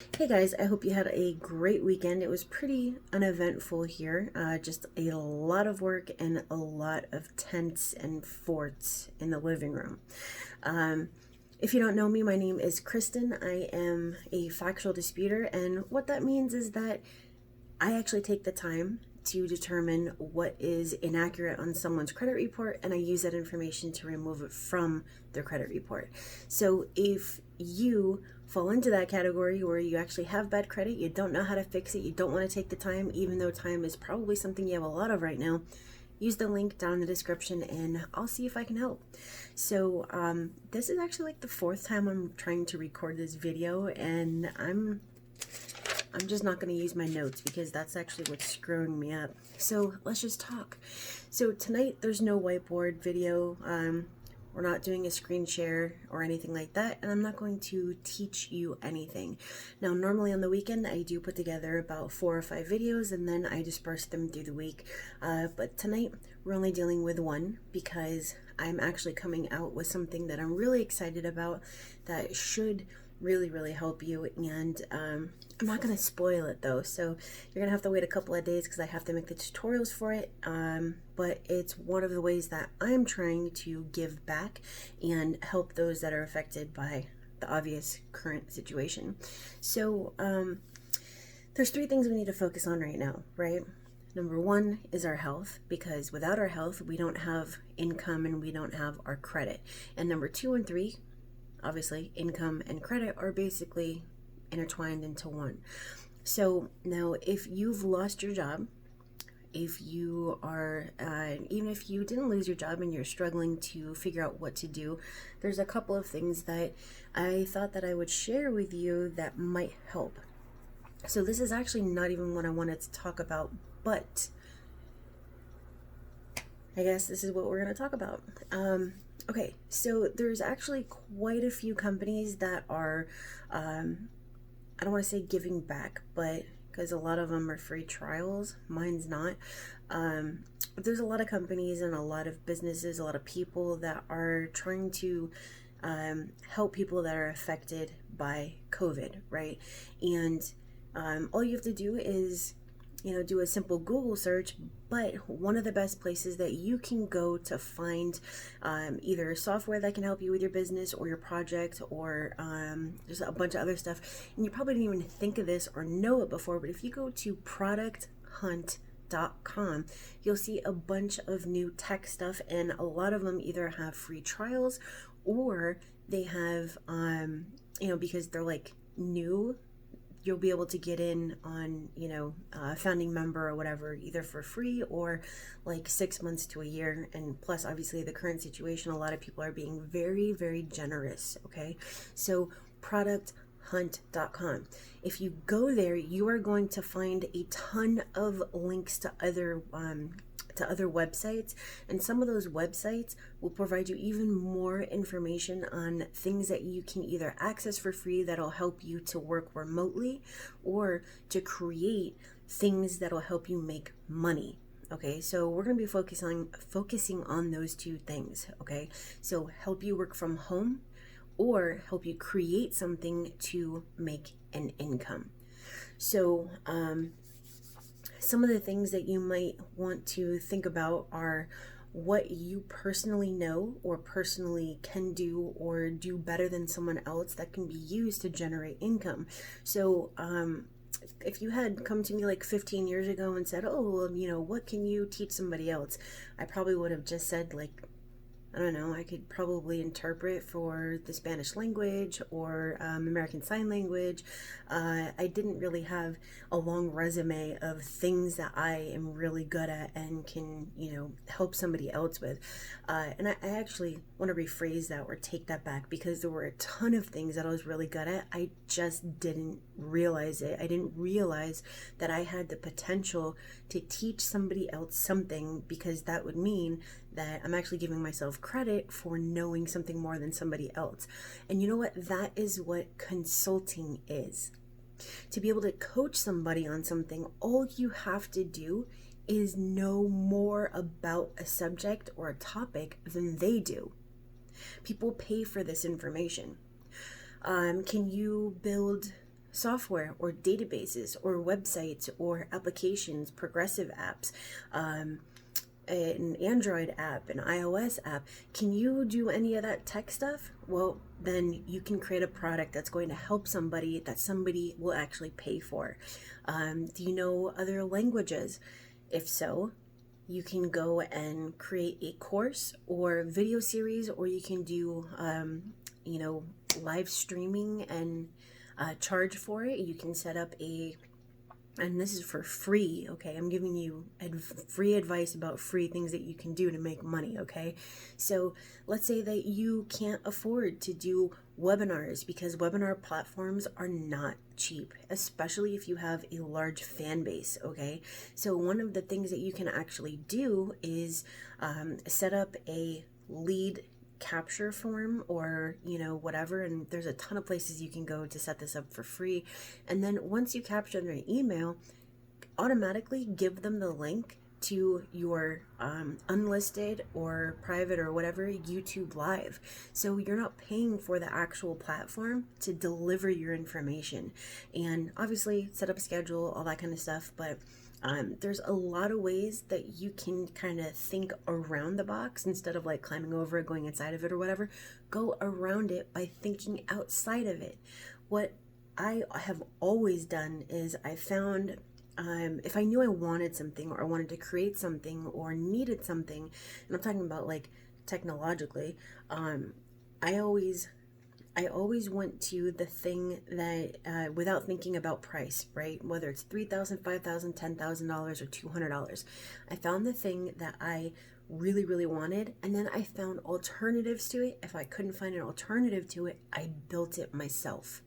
Hey guys, I hope you had a great weekend. It was pretty uneventful here. Just a lot of work and a lot of tents and forts in the living room. Um, if you don't know me, my name is Kristen. I am a factual disputer, and what that means is that I actually take the time to determine what is inaccurate on someone's credit report, and I use that information to remove it from their credit report. So if you fall into that category where you actually have bad credit, you don't know how to fix it, you don't want to take the time, even though time is probably something you have a lot of right now, use the link down in the description and I'll see if I can help. So this is actually like the fourth time I'm trying to record this video, and I'm just not going to use my notes because that's actually what's screwing me up. So let's just talk. So tonight there's no whiteboard video. We're not doing a screen share or anything like that, and I'm not going to teach you anything. Now, normally on the weekend, I do put together about 4 or 5 videos, and then I disperse them through the week. But tonight, we're only dealing with one because I'm actually coming out with something that I'm really excited about that should really help you, and I'm not going to spoil it though, so you're going to have to wait a couple of days because I have to make the tutorials for it, but it's one of the ways that I'm trying to give back and help those that are affected by the obvious current situation. So there's 3 things we need to focus on right now, right? Number 1 is our health, because without our health we don't have income and we don't have our credit. And number 2 and 3, obviously, income and credit are basically intertwined into one. So now, if you've lost your job, if you are, even if you didn't lose your job and you're struggling to figure out what to do, there's a couple of things that I thought that I would share with you that might help. So this is actually not even what I wanted to talk about, but I guess this is what we're going to talk about. Okay, so there's actually quite a few companies that are, I don't want to say giving back, but because a lot of them are free trials, mine's not. There's a lot of companies and a lot of businesses, a lot of people that are trying to help people that are affected by COVID, right? And all you have to do is do a simple Google search, but one of the best places that you can go to find either software that can help you with your business or your project, or there's a bunch of other stuff, and you probably didn't even think of this or know it before, but if you go to producthunt.com, you'll see a bunch of new tech stuff, and a lot of them either have free trials or they have because they're like new, you'll be able to get in on, founding member or whatever, either for free or like 6 months to a year. And plus, obviously, the current situation, a lot of people are being very generous. Okay, so producthunt.com. If you go there, you are going to find a ton of links to other websites, and some of those websites will provide you even more information on things that you can either access for free that'll help you to work remotely, or to create things that'll help you make money. Okay, so we're going to be focusing on those 2 things. Okay, so help you work from home or help you create something to make an income. So some of the things that you might want to think about are what you personally know or personally can do or do better than someone else that can be used to generate income. So if you had come to me like 15 years ago and said, oh, well, what can you teach somebody else? I probably would have just said, like, I don't know, I could probably interpret for the Spanish language or American Sign Language. I didn't really have a long resume of things that I am really good at and can, help somebody else with. And I actually want to rephrase that or take that back, because there were a ton of things that I was really good at. I just didn't realize it. I didn't realize that I had the potential to teach somebody else something, because that would mean that I'm actually giving myself credit for knowing something more than somebody else. And you know what? That is what consulting is. To be able to coach somebody on something, all you have to do is know more about a subject or a topic than they do. People pay for this information. Can you build software or databases or websites or applications, progressive apps, an Android app, an iOS app. Can you do any of that tech stuff? Well, then you can create a product that's going to help somebody, that somebody will actually pay for. Do you know other languages? If so, you can go and create a course or video series, or you can do, live streaming and charge for it. You can set up and this is for free, okay? I'm giving you free advice about free things that you can do to make money, okay? So let's say that you can't afford to do webinars, because webinar platforms are not cheap, especially if you have a large fan base, okay? So one of the things that you can actually do is set up a lead capture form, or whatever, and there's a ton of places you can go to set this up for free. And then once you capture their email, automatically give them the link to your unlisted or private or whatever YouTube live, so you're not paying for the actual platform to deliver your information. And obviously set up a schedule, all that kind of stuff, but there's a lot of ways that you can kind of think around the box instead of like climbing over it, going inside of it or whatever. Go around it by thinking outside of it. What I have always done is I found, if I knew I wanted something, or I wanted to create something, or needed something, and I'm talking about like technologically, I always went to the thing that, without thinking about price, right? Whether it's $3,000, $5,000, $10,000, or $200. I found the thing that I really, really wanted, and then I found alternatives to it. If I couldn't find an alternative to it, I built it myself.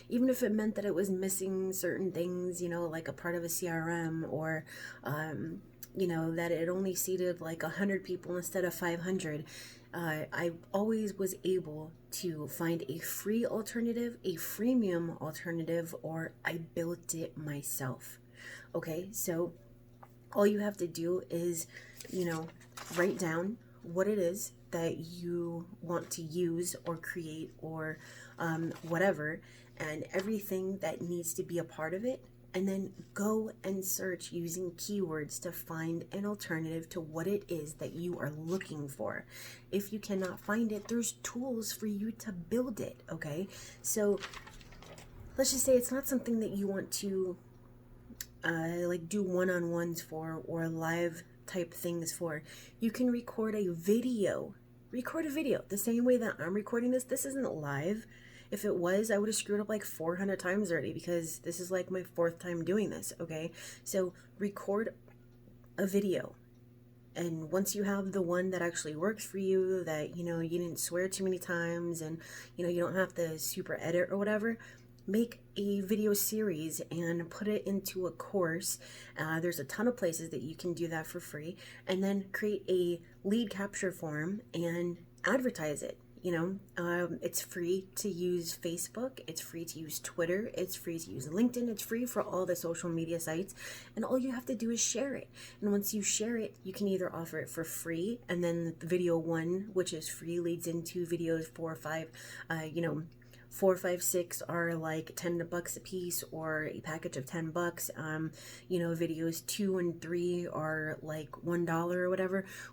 Even if it meant that it was missing certain things, like a part of a CRM, or, that it only seated like 100 people instead of 500. I always was able to find a free alternative, a freemium alternative, or I built it myself. Okay, so all you have to do is, write down what it is that you want to use or create, or whatever, and everything that needs to be a part of it. And then go and search using keywords to find an alternative to what it is that you are looking for. If you cannot find it, there's tools for you to build it, okay? So let's just say it's not something that you want to do one-on-ones for, or live type things for. You can record a video. The same way that I'm recording this. This isn't live. If it was, I would have screwed up like 400 times already, because this is like my 4th time doing this, okay? So record a video. And once you have the one that actually works for you, that, you didn't swear too many times, and, you don't have to super edit or whatever, make a video series and put it into a course. There's a ton of places that you can do that for free. And then create a lead capture form and advertise it. It's free to use Facebook, it's free to use Twitter, it's free to use LinkedIn, it's free for all the social media sites, and all you have to do is share it. And once you share it, you can either offer it for free, and then video 1, which is free, leads into videos 4 or 5, 4, 5, 6 are like $10 a piece, or a package of $10. Videos 2 and 3 are like $1 or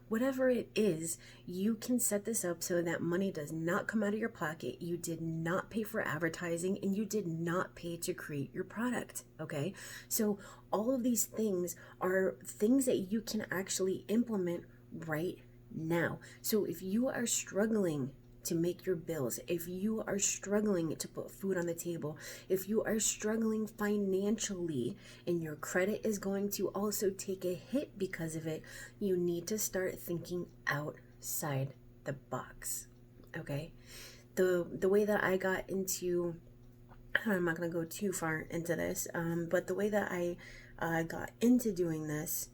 whatever it is. You can set this up so that money does not come out of your pocket. You did not pay for advertising, and you did not pay to create your product. Okay, so all of these things are things that you can actually implement right now. So if you are struggling to make your bills, if you are struggling to put food on the table, if you are struggling financially and your credit is going to also take a hit because of it, you need to start thinking outside the box. Okay, the way that I got into, I'm not going to go too far into this, but the way that I got into doing this,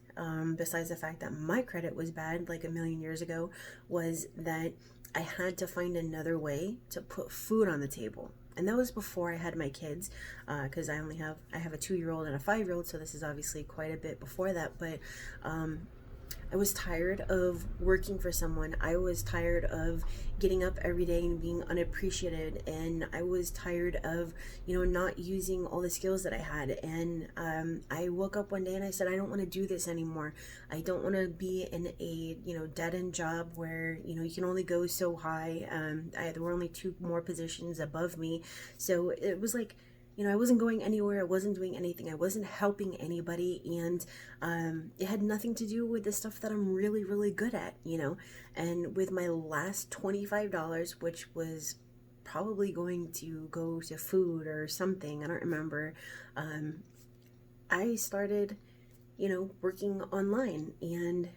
besides the fact that my credit was bad like a million years ago, was that I had to find another way to put food on the table. And that was before I had my kids, because I have a 2-year-old and a 5-year-old, so this is obviously quite a bit before that. But I was tired of working for someone. I was tired of getting up every day and being unappreciated. And I was tired of, not using all the skills that I had. And I woke up one day and I said, I don't want to do this anymore. I don't want to be in a, dead end job where, you can only go so high. There were only 2 more positions above me. So it was like, I wasn't going anywhere. I wasn't doing anything. I wasn't helping anybody. And it had nothing to do with the stuff that I'm really, really good at, And with my last $25, which was probably going to go to food or something, I don't remember, I started, working online. And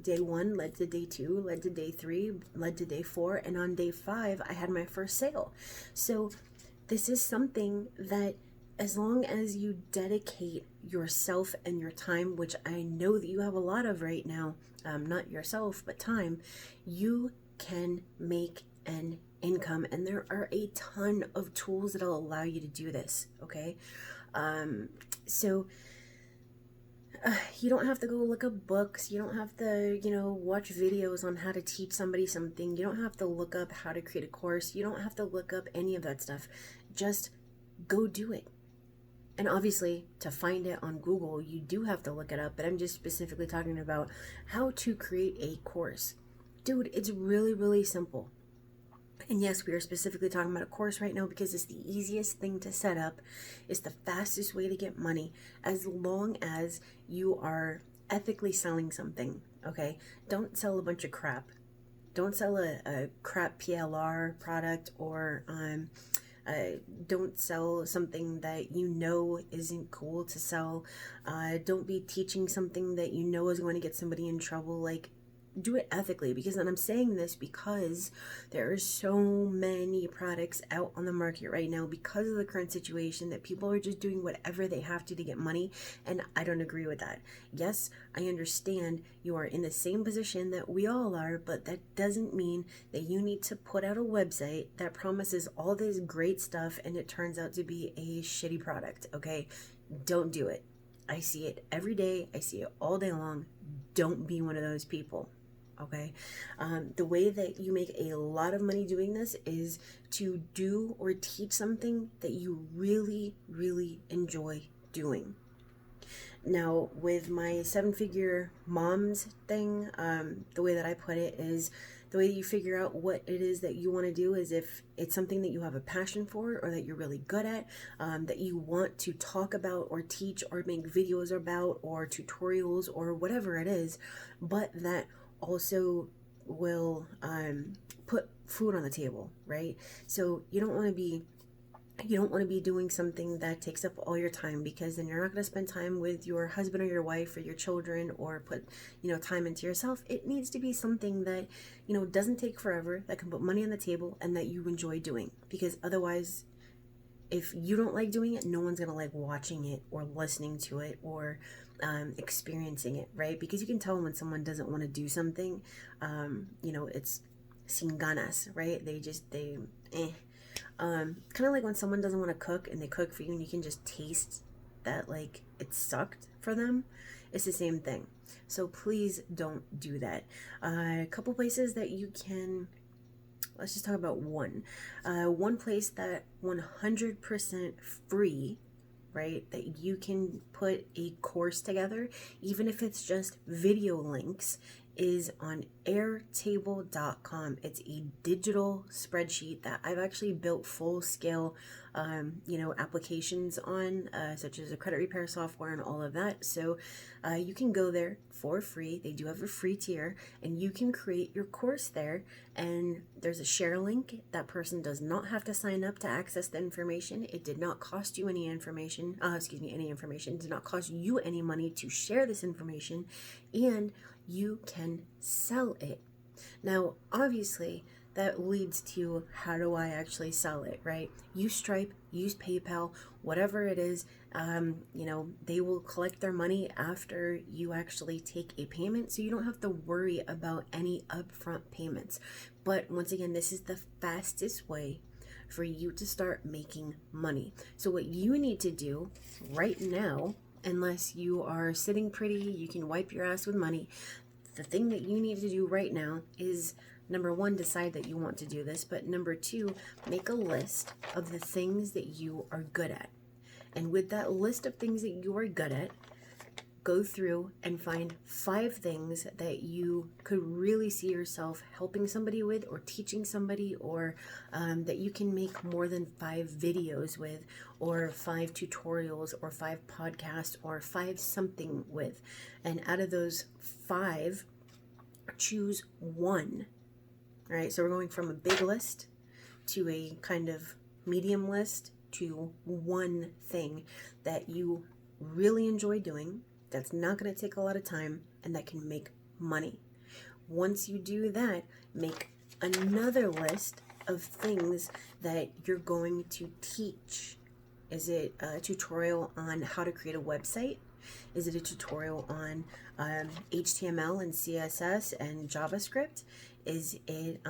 day 1 led to day 2, led to day 3, led to day 4. And on day 5, I had my first sale. So this is something that, as long as you dedicate yourself and your time, which I know that you have a lot of right now, not yourself, but time, you can make an income. And there are a ton of tools that'll allow you to do this, okay? So you don't have to go look up books. You don't have to, watch videos on how to teach somebody something. You don't have to look up how to create a course. You don't have to look up any of that stuff. Just go do it. And obviously, to find it on Google, you do have to look it up. But I'm just specifically talking about how to create a course. Dude, it's really, really simple. And yes, we are specifically talking about a course right now because it's the easiest thing to set up. It's the fastest way to get money, as long as you are ethically selling something, okay? Don't sell a bunch of crap. Don't sell a crap PLR product, or don't sell something that isn't cool to sell. Don't be teaching something that is going to get somebody in trouble. Like, do it ethically, because, and I'm saying this because there are so many products out on the market right now because of the current situation that people are just doing whatever they have to get money, and I don't agree with that. Yes, I understand you are in the same position that we all are, but that doesn't mean that you need to put out a website that promises all this great stuff and it turns out to be a shitty product, okay? Don't do it. I see it every day. I see it all day long. Don't be one of those people. Okay. The way that you make a lot of money doing this is to do or teach something that you really, really enjoy doing. Now, with my 7-figure moms thing, the way that I put it is, the way that you figure out what it is that you want to do is if it's something that you have a passion for, or that you're really good at, that you want to talk about or teach or make videos about or tutorials or whatever it is, but that also will put food on the table, right? So you don't want to be doing something that takes up all your time, because then you're not going to spend time with your husband or your wife or your children, or put time into yourself. It needs to be something that doesn't take forever, that can put money on the table, and that you enjoy doing, because otherwise, if you don't like doing it, no one's going to like watching it or listening to it or experiencing it, right? Because you can tell when someone doesn't want to do something. It's sin ganas, right? Kind of like when someone doesn't want to cook and they cook for you and you can just taste that like it sucked for them. It's the same thing. So please don't do that. A couple places that you can, let's just talk about one place that 100% free, right, that you can put a course together, even if it's just video links, is on airtable.com. It's a digital spreadsheet that I've actually built full scale applications on, such as a credit repair software and all of that. So you can go there for free. They do have a free tier, and you can create your course there. And there's a share link. That person does not have to sign up to access the information. It did not cost you any information. Any information. It did not cost you any money to share this information, and you can sell it. Now, obviously, that leads to, how do I actually sell it, right? Use Stripe, use PayPal, whatever it is. They will collect their money after you actually take a payment, so you don't have to worry about any upfront payments. But once again, this is the fastest way for you to start making money. So what you need to do right now, unless you are sitting pretty, you can wipe your ass with money, the thing that you need to do right now is, number one, decide that you want to do this, but number two, make a list of the things that you are good at. And with that list of things that you are good at, go through and find 5 things that you could really see yourself helping somebody with, or teaching somebody, or that you can make more than 5 videos with, or 5 tutorials, or 5 podcasts, or 5 something with. And out of those 5, choose 1. All right, so we're going from a big list to a kind of medium list to 1 thing that you really enjoy doing, that's not going to take a lot of time, and that can make money. Once you do that, make another list of things that you're going to teach. Is it a tutorial on how to create a website? Is it a tutorial on HTML and CSS and JavaScript? Is it,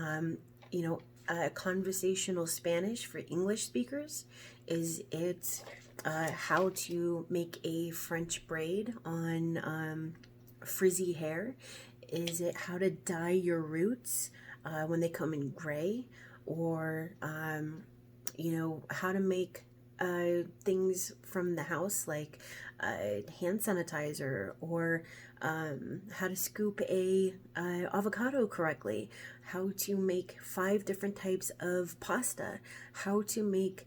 conversational Spanish for English speakers? Is it how to make a French braid on frizzy hair? Is it how to dye your roots when they come in gray? Or, how to make things from the house, like hand sanitizer, or how to scoop a avocado correctly, how to make 5 different types of pasta, how to make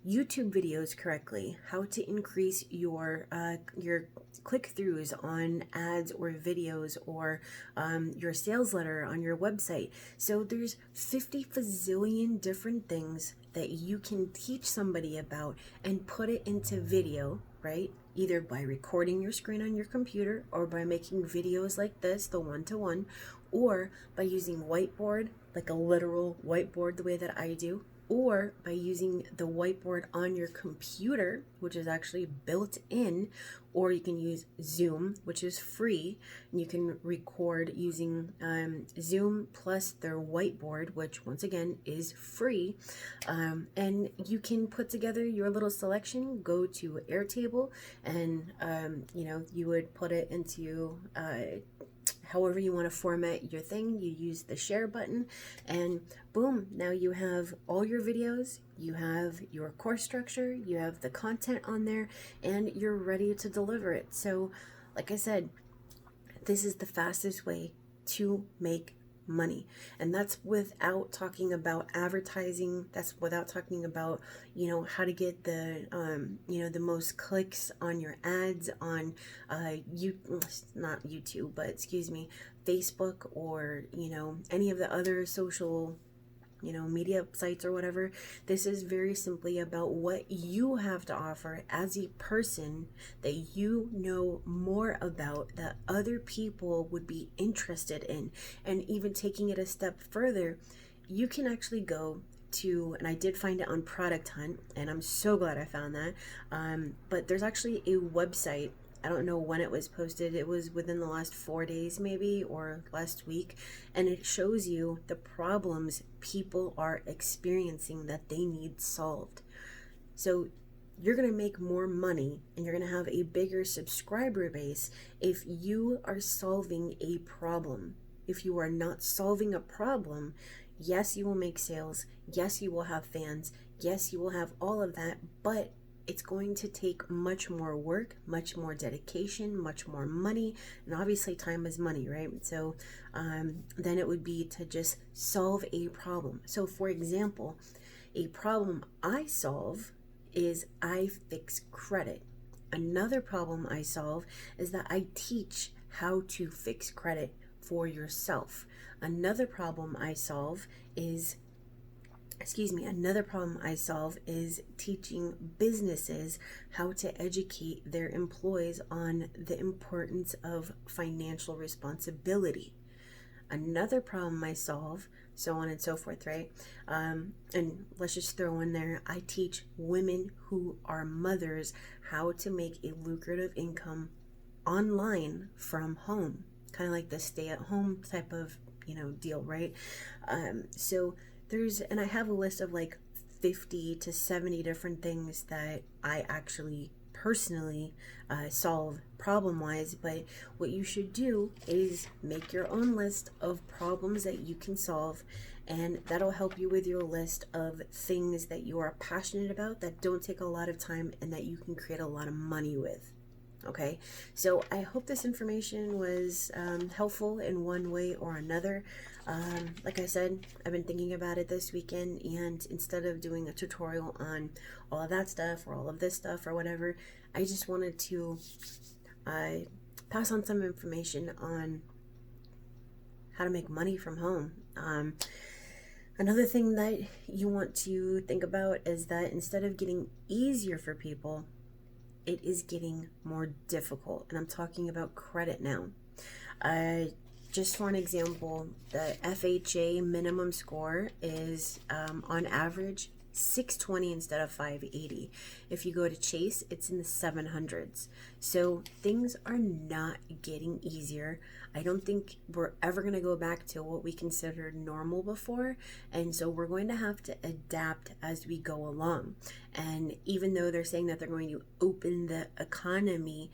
YouTube videos correctly, how to increase your click-throughs on ads or videos, or your sales letter on your website. So there's 50 bazillion different things that you can teach somebody about and put it into video, right? Either by recording your screen on your computer, or by making videos like this, the one-to-one, or by using whiteboard, like a literal whiteboard the way that I do, or by using the whiteboard on your computer, which is actually built in, or you can use Zoom, which is free, and you can record using Zoom plus their whiteboard, which once again is free, and you can put together your little selection, go to Airtable, and you would put it into however you want to format your thing. You use the share button, and boom, now you have all your videos, you have your course structure, you have the content on there, and you're ready to deliver it. So like I said, this is the fastest way to make money, and that's without talking about advertising. That's without talking about how to get the the most clicks on your ads on not YouTube, but excuse me, Facebook, or any of the other social media sites or whatever. This is very simply about what you have to offer as a person that you know more about, that other people would be interested in. And even taking it a step further, you can actually go to, and I did find it on Product Hunt, and I'm so glad I found that, but there's actually a website. I don't know when it was posted. It was within the last 4 days maybe, or last week, and it shows you the problems people are experiencing that they need solved. So you're going to make more money, and you're going to have a bigger subscriber base if you are solving a problem. If you are not solving a problem, yes, you will make sales, yes, you will have fans, yes, you will have all of that, but it's going to take much more work, much more dedication, much more money, and obviously time is money, right? So then it would be to just solve a problem. So for example, a problem I solve is I fix credit. Another problem I solve is that I teach how to fix credit for yourself. Another problem I solve is teaching businesses how to educate their employees on the importance of financial responsibility. Another problem I solve, so on and so forth, right? And let's just throw in there, I teach women who are mothers how to make a lucrative income online from home, kind of like the stay-at-home type of deal, right? So and I have a list of like 50 to 70 different things that I actually personally solve problem-wise, but what you should do is make your own list of problems that you can solve, and that'll help you with your list of things that you are passionate about that don't take a lot of time and that you can create a lot of money with. Okay, so I hope this information was helpful in one way or another. Like I said, I've been thinking about it this weekend, and instead of doing a tutorial on all of that stuff or all of this stuff or whatever, I just wanted to pass on some information on how to make money from home. Another thing that you want to think about is that instead of getting easier for people, it is getting more difficult. And I'm talking about credit now. Just for an example, the FHA minimum score is on average 620 instead of 580. If you go to Chase, it's in the 700s. So things are not getting easier. I don't think we're ever going to go back to what we considered normal before. And so we're going to have to adapt as we go along. And even though they're saying that they're going to open the economy,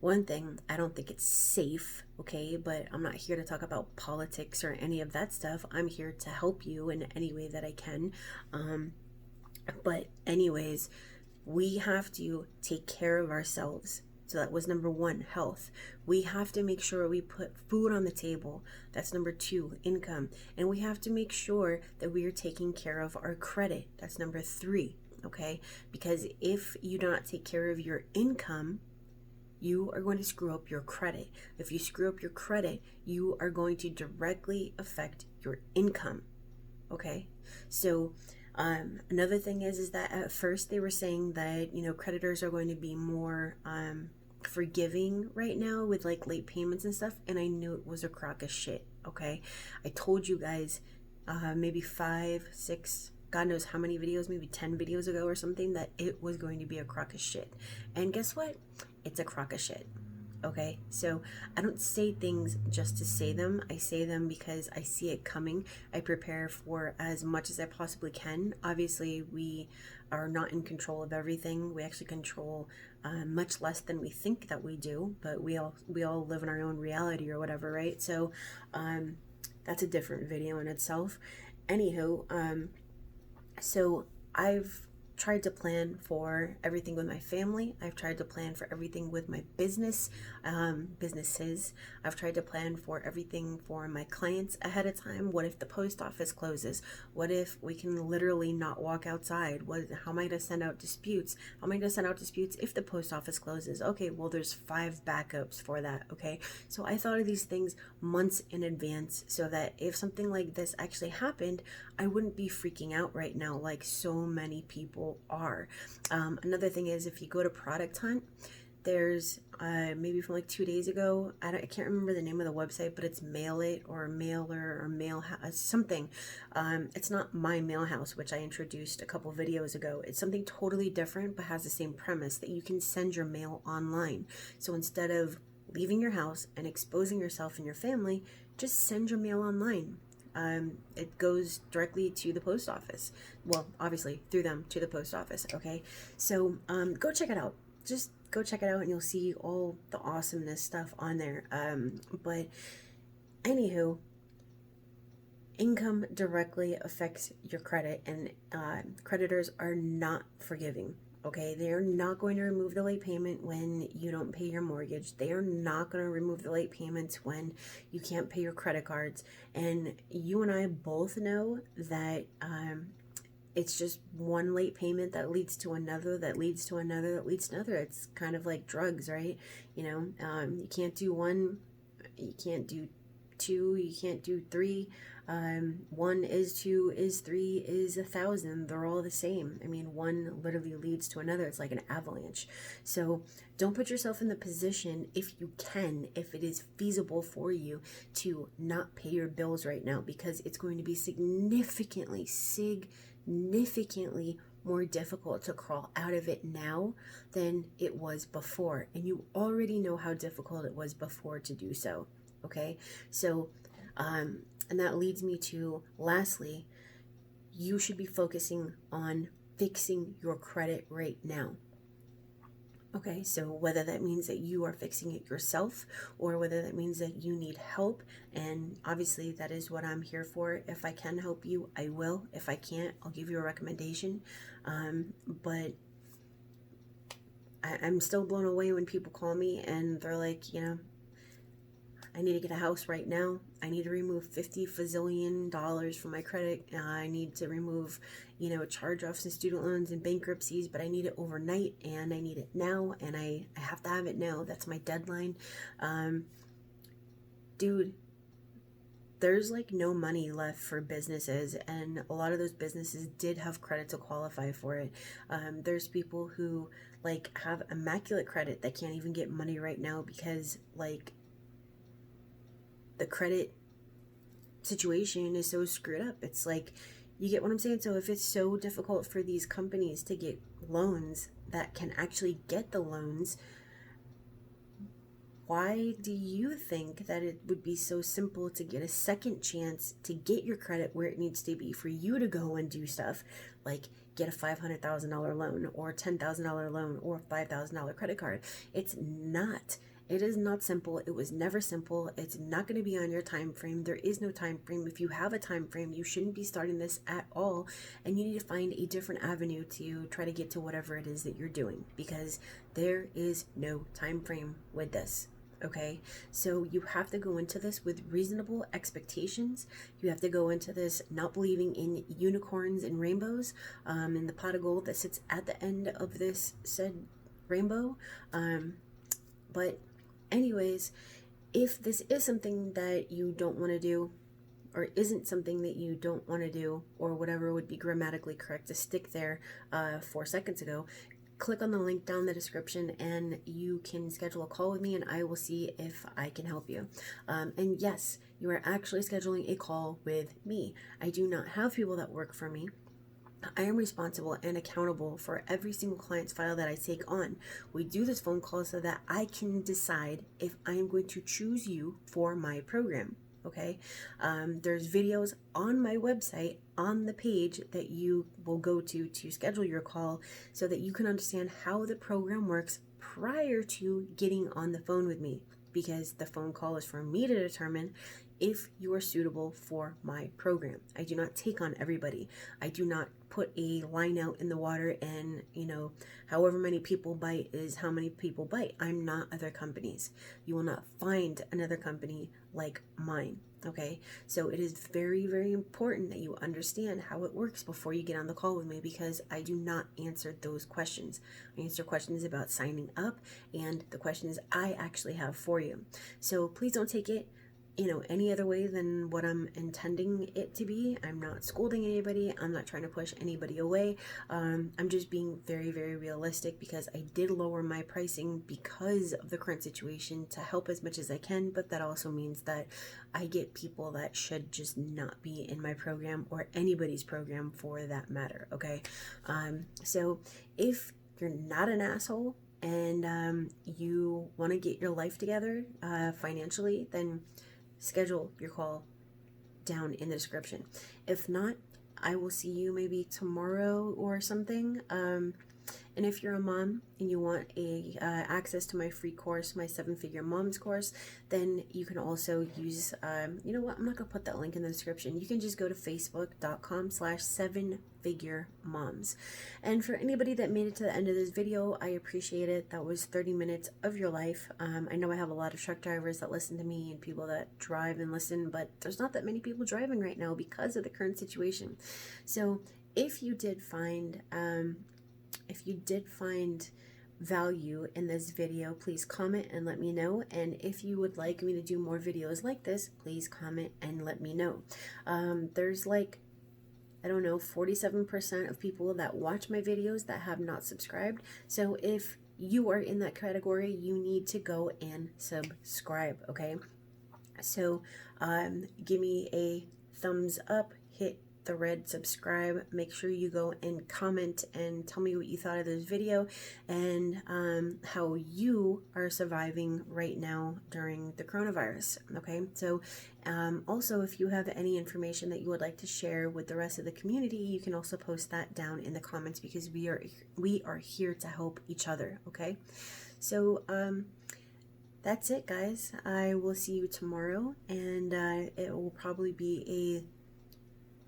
one thing, I don't think it's safe, okay? But I'm not here to talk about politics or any of that stuff. I'm here to help you in any way that I can. But anyways, we have to take care of ourselves. So that was number one, health. We have to make sure we put food on the table. That's number two, income. And we have to make sure that we are taking care of our credit. That's number three, okay? Because if you do not take care of your income, you are going to screw up your credit. If you screw up your credit, you are going to directly affect your income, okay? So another thing is that at first they were saying that, creditors are going to be more forgiving right now with like late payments and stuff, and I knew it was a crock of shit, okay? I told you guys maybe 5, 6, God knows how many videos, maybe 10 videos ago or something, that it was going to be a crock of shit. And guess what? It's a crock of shit. Okay, so I don't say things just to say them. I say them because I see it coming. I prepare for as much as I possibly can. Obviously, we are not in control of everything. We actually control much less than we think that we do, but we all live in our own reality or whatever, right? So that's a different video in itself. Anywho, so I've tried to plan for everything with my family. I've tried to plan for everything with my businesses. I've tried to plan for everything for my clients ahead of time. What if the post office closes? What if we can literally not walk outside? How am I going to send out disputes? How am I going to send out disputes if the post office closes? Okay, well, there's 5 backups for that, okay? So I thought of these things months in advance so that if something like this actually happened, I wouldn't be freaking out right now like so many people are. Another thing is, if you go to Product Hunt, there's maybe from like 2 days ago, I can't remember the name of the website, but it's Mail It or Mailer or Mail something. It's not My Mail House, which I introduced a couple videos ago. It's something totally different, but has the same premise that you can send your mail online. So instead of leaving your house and exposing yourself and your family, just send your mail online. It goes directly to the post office. Well, obviously through them to the post office. Okay, so go check it out. Just go check it out, and you'll see all the awesomeness stuff on there. But anywho, income directly affects your credit, and creditors are not forgiving. Okay, they are not going to remove the late payment when you don't pay your mortgage. They are not going to remove the late payments when you can't pay your credit cards. And you and I both know that it's just one late payment that leads to another, that leads to another, that leads to another. It's kind of like drugs, right? You can't do one, you can't do two, you can't do three. 1 is 2 is 3 is 1,000. They're all the same. I mean, one literally leads to another. It's like an avalanche. So don't put yourself in the position, if you can, if it is feasible for you, to not pay your bills right now, because it's going to be significantly more difficult to crawl out of it now than it was before. And you already know how difficult it was before to do so. Okay, so and that leads me to, lastly, you should be focusing on fixing your credit right now. Okay, so whether that means that you are fixing it yourself or whether that means that you need help, and obviously that is what I'm here for. If I can help you, I will. If I can't, I'll give you a recommendation. But I'm still blown away when people call me and they're like, I need to get a house right now. I need to remove 50 fazillion dollars from my credit. I need to remove, charge-offs and student loans and bankruptcies, but I need it overnight and I need it now and I have to have it now. That's my deadline. Dude, there's like no money left for businesses, and a lot of those businesses did have credit to qualify for it. There's people who like have immaculate credit that can't even get money right now because like the credit situation is so screwed up. It's like, you get what I'm saying? So if it's so difficult for these companies to get loans that can actually get the loans, why do you think that it would be so simple to get a second chance to get your credit where it needs to be for you to go and do stuff like get a $500,000 loan or $10,000 loan or a $5,000 credit card? It's not. It is not simple. It was never simple. It's not going to be on your time frame. There is no time frame. If you have a time frame, you shouldn't be starting this at all. And you need to find a different avenue to try to get to whatever it is that you're doing, because there is no time frame with this. Okay, so you have to go into this with reasonable expectations. You have to go into this not believing in unicorns and rainbows, and the pot of gold that sits at the end of this said rainbow. But anyways, if this is something that you don't want to do, or isn't something that you don't want to do, or whatever would be grammatically correct to stick there 4 seconds ago, click on the link down in the description and you can schedule a call with me and I will see if I can help you. And yes, you are actually scheduling a call with me. I do not have people that work for me. I am responsible and accountable for every single client's file that I take on. We do this phone call so that I can decide if I am going to choose you for my program. Okay, there's videos on my website on the page that you will go to schedule your call so that you can understand how the program works prior to getting on the phone with me, because the phone call is for me to determine if you are suitable for my program. I do not take on everybody. I do not put a line out in the water and, however many people bite is how many people bite. I'm not other companies. You will not find another company like mine. Okay, so it is very, very important that you understand how it works before you get on the call with me, because I do not answer those questions. I answer questions about signing up and the questions I actually have for you. So please don't take it any other way than what I'm intending it to be. I'm not scolding anybody. I'm not trying to push anybody away. I'm just being very, very realistic, because I did lower my pricing because of the current situation to help as much as I can, but that also means that I get people that should just not be in my program, or anybody's program for that matter, okay? So if you're not an asshole and you want to get your life together financially, then schedule your call down in the description. If not, I will see you maybe tomorrow or something. And if you're a mom and you want access to my free course, my 7-Figure Moms course, then you can also use, you know what, I'm not going to put that link in the description. You can just go to facebook.com/7figuremoms. And for anybody that made it to the end of this video, I appreciate it. That was 30 minutes of your life. I know I have a lot of truck drivers that listen to me and people that drive and listen, but there's not that many people driving right now because of the current situation. So if you did find value in this video, please comment and let me know. And if you would like me to do more videos like this, please comment and let me know. There's like, I don't know, 47% of people that watch my videos that have not subscribed. So if you are in that category, you need to go and subscribe, okay? So give me a thumbs up, hit the red subscribe. Make sure you go and comment and tell me what you thought of this video and how you are surviving right now during the coronavirus. Okay, so also, if you have any information that you would like to share with the rest of the community, you can also post that down in the comments, because we are here to help each other. Okay, so that's it, guys. I will see you tomorrow, and it will probably be a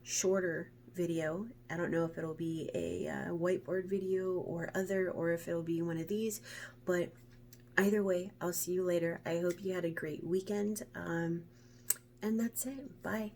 shorter video. I don't know if it'll be a whiteboard video or if it'll be one of these, but either way, I'll see you later. I hope you had a great weekend, and that's it. Bye.